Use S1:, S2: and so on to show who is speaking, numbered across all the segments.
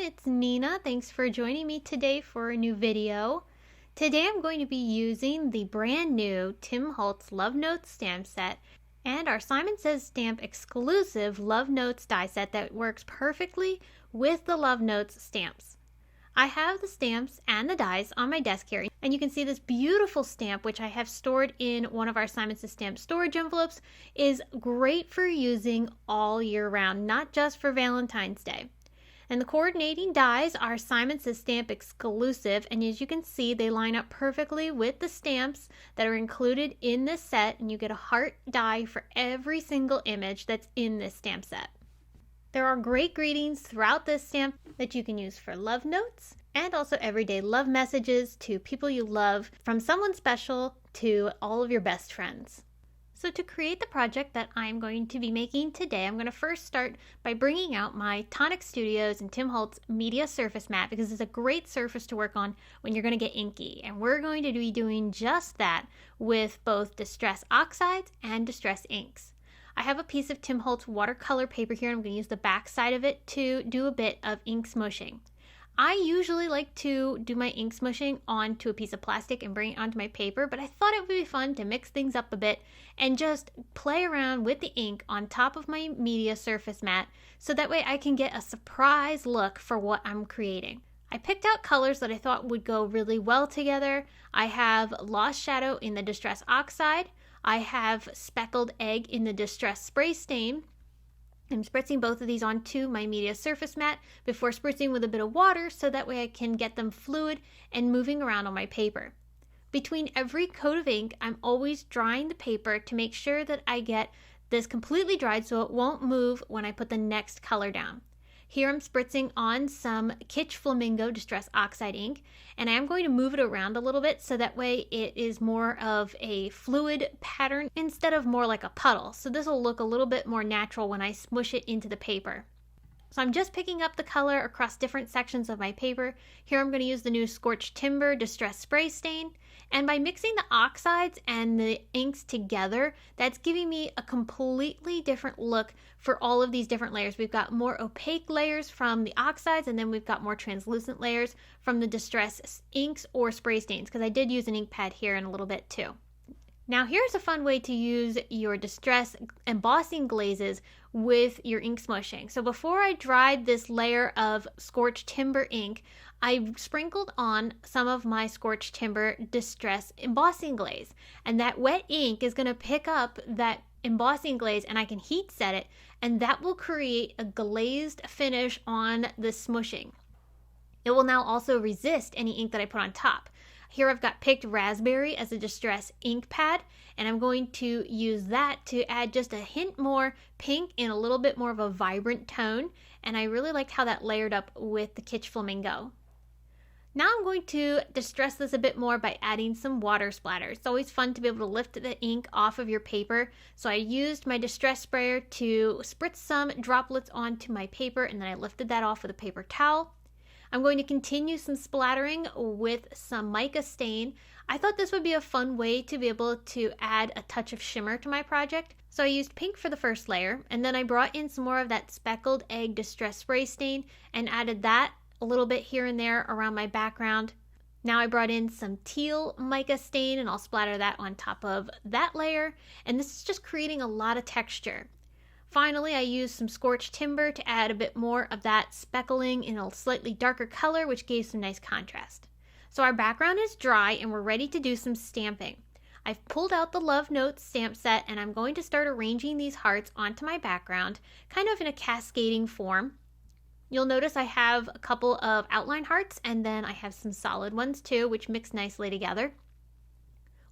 S1: it's Nina. Thanks for joining me today for a new video. Today I'm going to be using the brand new Tim Holtz Love Notes stamp set and our Simon Says Stamp exclusive Love Notes die set that works perfectly with the Love Notes stamps. I have the stamps and the dies on my desk here, and you can see this beautiful stamp, which I have stored in one of our Simon Says Stamp storage envelopes, is great for using all year round, not just for Valentine's Day. And the coordinating dies are Simon Says Stamp exclusive, and as you can see, they line up perfectly with the stamps that are included in this set, and you get a heart die for every single image that's in this stamp set. There are great greetings throughout this stamp that you can use for love notes and also everyday love messages to people you love, from someone special to all of your best friends. So to create the project that I'm going to be making today, I'm going to first start by bringing out my Tonic Studios and Tim Holtz Media Surface Mat, because it's a great surface to work on when you're going to get inky. And we're going to be doing just that with both Distress Oxides and Distress Inks. I have a piece of Tim Holtz watercolor paper here, and I'm going to use the back side of it to do a bit of ink smooshing. I usually like to do my ink smooshing onto a piece of plastic and bring it onto my paper, but I thought it would be fun to mix things up a bit and just play around with the ink on top of my media surface mat, so that way I can get a surprise look for what I'm creating. I picked out colors that I thought would go really well together. I have Lost Shadow in the Distress Oxide. I have Speckled Egg in the Distress Spray Stain. I'm spritzing both of these onto my media surface mat before spritzing with a bit of water, so that way I can get them fluid and moving around on my paper. Between every coat of ink, I'm always drying the paper to make sure that I get this completely dried so it won't move when I put the next color down. Here I'm spritzing on some Kitsch Flamingo Distress Oxide ink, and I am going to move it around a little bit so that way it is more of a fluid pattern instead of more like a puddle. So this will look a little bit more natural when I smush it into the paper. So I'm just picking up the color across different sections of my paper. Here I'm going to use the new Scorched Timber Distress Spray Stain. And by mixing the oxides and the inks together, that's giving me a completely different look for all of these different layers. We've got more opaque layers from the oxides, and then we've got more translucent layers from the Distress inks or spray stains, because I did use an ink pad here in a little bit too. Now here's a fun way to use your Distress embossing glazes with your ink smushing. So before I dried this layer of Scorched Timber ink, I sprinkled on some of my Scorched Timber Distress embossing glaze. And that wet ink is going to pick up that embossing glaze, and I can heat set it, and that will create a glazed finish on the smushing. It will now also resist any ink that I put on top. Here I've got picked raspberry as a Distress ink pad, and I'm going to use that to add just a hint more pink in a little bit more of a vibrant tone, and I really liked how that layered up with the Kitsch Flamingo. Now I'm going to distress this a bit more by adding some water splatter. It's always fun to be able to lift the ink off of your paper, so I used my distress sprayer to spritz some droplets onto my paper, and then I lifted that off with a paper towel. I'm going to continue some splattering with some mica stain. I thought this would be a fun way to be able to add a touch of shimmer to my project. So I used pink for the first layer, and then I brought in some more of that Speckled Egg Distress Spray Stain and added that a little bit here and there around my background. Now I brought in some teal mica stain, and I'll splatter that on top of that layer, and this is just creating a lot of texture. Finally, I used some Scorched Timber to add a bit more of that speckling in a slightly darker color, which gave some nice contrast. So our background is dry, and we're ready to do some stamping. I've pulled out the Love Notes stamp set, and I'm going to start arranging these hearts onto my background, kind of in a cascading form. You'll notice I have a couple of outline hearts, and then I have some solid ones too, which mix nicely together.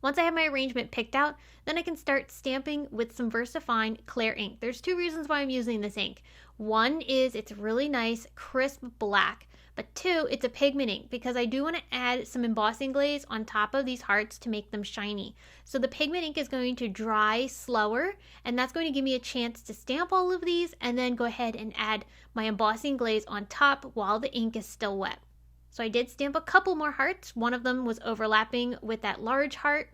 S1: Once I have my arrangement picked out, then I can start stamping with some VersaFine clear ink. There's two reasons why I'm using this ink. One is it's really nice, crisp black, but two, it's a pigment ink, because I do want to add some embossing glaze on top of these hearts to make them shiny. So the pigment ink is going to dry slower, and that's going to give me a chance to stamp all of these and then go ahead and add my embossing glaze on top while the ink is still wet. So I did stamp a couple more hearts. One of them was overlapping with that large heart.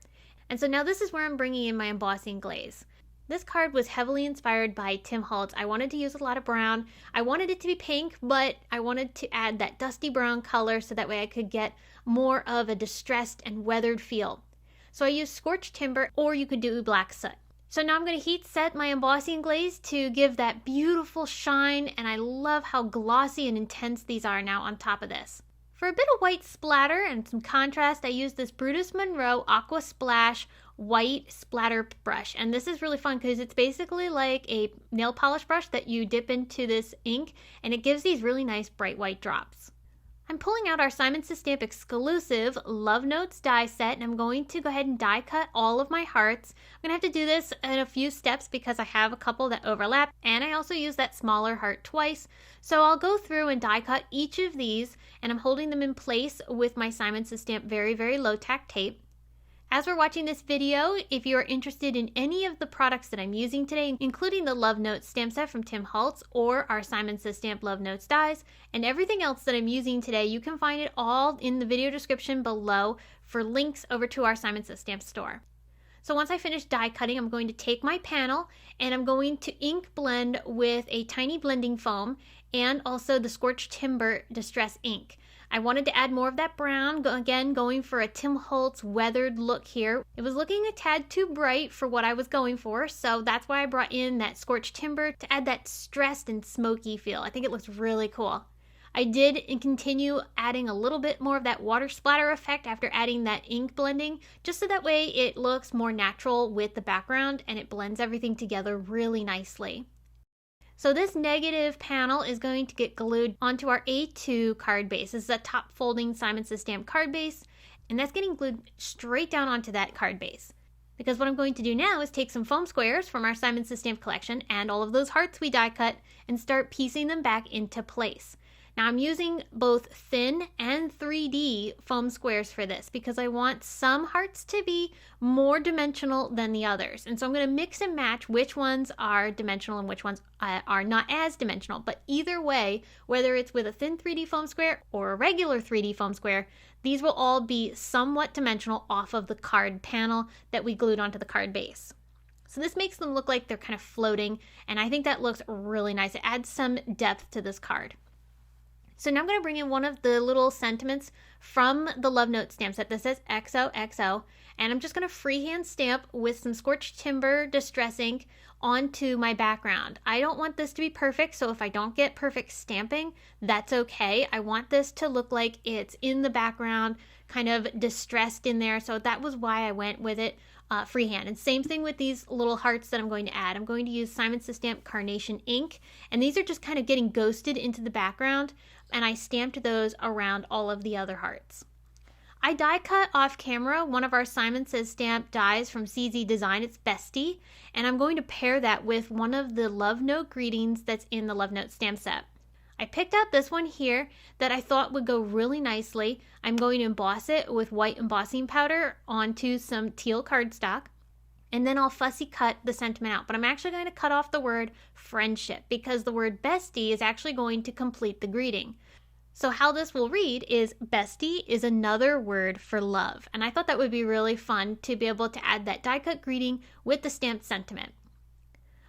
S1: And so now this is where I'm bringing in my embossing glaze. This card was heavily inspired by Tim Holtz. I wanted to use a lot of brown. I wanted it to be pink, but I wanted to add that dusty brown color so that way I could get more of a distressed and weathered feel. So I used Scorched Timber, or you could do Black Soot. So now I'm going to heat set my embossing glaze to give that beautiful shine, and I love how glossy and intense these are now on top of this. For a bit of white splatter and some contrast, I used this Brutus Monroe Aqua Splash white splatter brush, and this is really fun because it's basically like a nail polish brush that you dip into this ink, and it gives these really nice bright white drops. I'm pulling out our Simon Says Stamp exclusive Love Notes die set, and I'm going to go ahead and die cut all of my hearts. I'm going to have to do this in a few steps because I have a couple that overlap, and I also use that smaller heart twice. So I'll go through and die cut each of these, and I'm holding them in place with my Simon Says Stamp very, very low tack tape. As we're watching this video, if you are interested in any of the products that I'm using today, including the Love Notes stamp set from Tim Holtz or our Simon Says Stamp Love Notes dies, and everything else that I'm using today, you can find it all in the video description below for links over to our Simon Says Stamp store. So once I finish die cutting, I'm going to take my panel and I'm going to ink blend with a tiny blending foam and also the Scorched Timber Distress ink. I wanted to add more of that brown, again going for a Tim Holtz weathered look here. It was looking a tad too bright for what I was going for, so that's why I brought in that Scorched Timber to add that stressed and smoky feel. I think it looks really cool. I did continue adding a little bit more of that water splatter effect after adding that ink blending, just so that way it looks more natural with the background and it blends everything together really nicely. So this negative panel is going to get glued onto our A2 card base. This is a top folding Simon Says Stamp card base, and that's getting glued straight down onto that card base. Because what I'm going to do now is take some foam squares from our Simon Says Stamp collection and all of those hearts we die cut and start piecing them back into place. Now I'm using both thin and 3D foam squares for this because I want some hearts to be more dimensional than the others. And so I'm going to mix and match which ones are dimensional and which ones are not as dimensional. But either way, whether it's with a thin 3D foam square or a regular 3D foam square, these will all be somewhat dimensional off of the card panel that we glued onto the card base. So this makes them look like they're kind of floating, and I think that looks really nice. It adds some depth to this card. So now I'm going to bring in one of the little sentiments from the Love Note stamp set that says XOXO, and I'm just going to freehand stamp with some Scorched Timber Distress ink onto my background. I don't want this to be perfect, so if I don't get perfect stamping, that's okay. I want this to look like it's in the background, kind of distressed in there, so that was why I went with it freehand. And same thing with these little hearts that I'm going to add. I'm going to use Simon Says Stamp Carnation ink, and these are just kind of getting ghosted into the background, and I stamped those around all of the other hearts. I die cut off camera one of our Simon Says Stamp dies from CZ Design. It's Bestie, and I'm going to pair that with one of the Love Note greetings that's in the Love Note stamp set. I picked out this one here that I thought would go really nicely. I'm going to emboss it with white embossing powder onto some teal cardstock, and then I'll fussy cut the sentiment out. But I'm actually going to cut off the word friendship because the word bestie is actually going to complete the greeting. So how this will read is bestie is another word for love. And I thought that would be really fun to be able to add that die cut greeting with the stamped sentiment.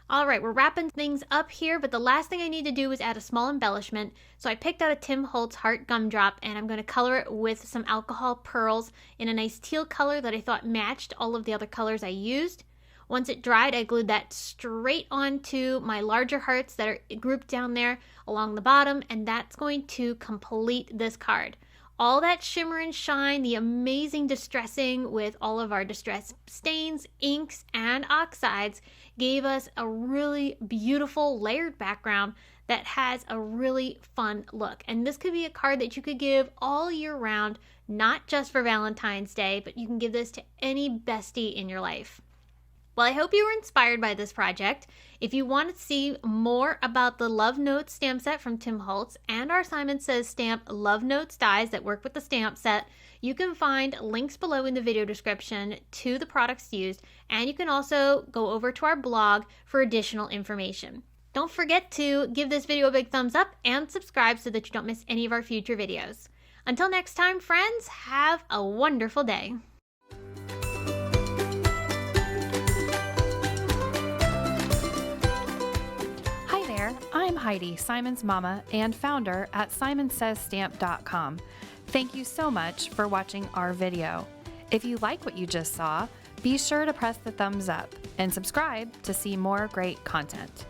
S1: All right, we're wrapping things up here, but the last thing I need to do is add a small embellishment. So I picked out a Tim Holtz heart gumdrop, and I'm going to color it with some alcohol pearls in a nice teal color that I thought matched all of the other colors I used. Once it dried, I glued that straight onto my larger hearts that are grouped down there along the bottom, and that's going to complete this card. All that shimmer and shine, the amazing distressing with all of our distress stains, inks, and oxides gave us a really beautiful layered background that has a really fun look. And this could be a card that you could give all year round, not just for Valentine's Day, but you can give this to any bestie in your life. Well, I hope you were inspired by this project. If you want to see more about the Love Notes stamp set from Tim Holtz and our Simon Says Stamp Love Notes dies that work with the stamp set, you can find links below in the video description to the products used, and you can also go over to our blog for additional information. Don't forget to give this video a big thumbs up and subscribe so that you don't miss any of our future videos. Until next time, friends, have a wonderful day.
S2: there, I'm Heidi, Simon's mama and founder at simonsaysstamp.com. Thank you so much for watching our video. If you like what you just saw, be sure to press the thumbs up and subscribe to see more great content.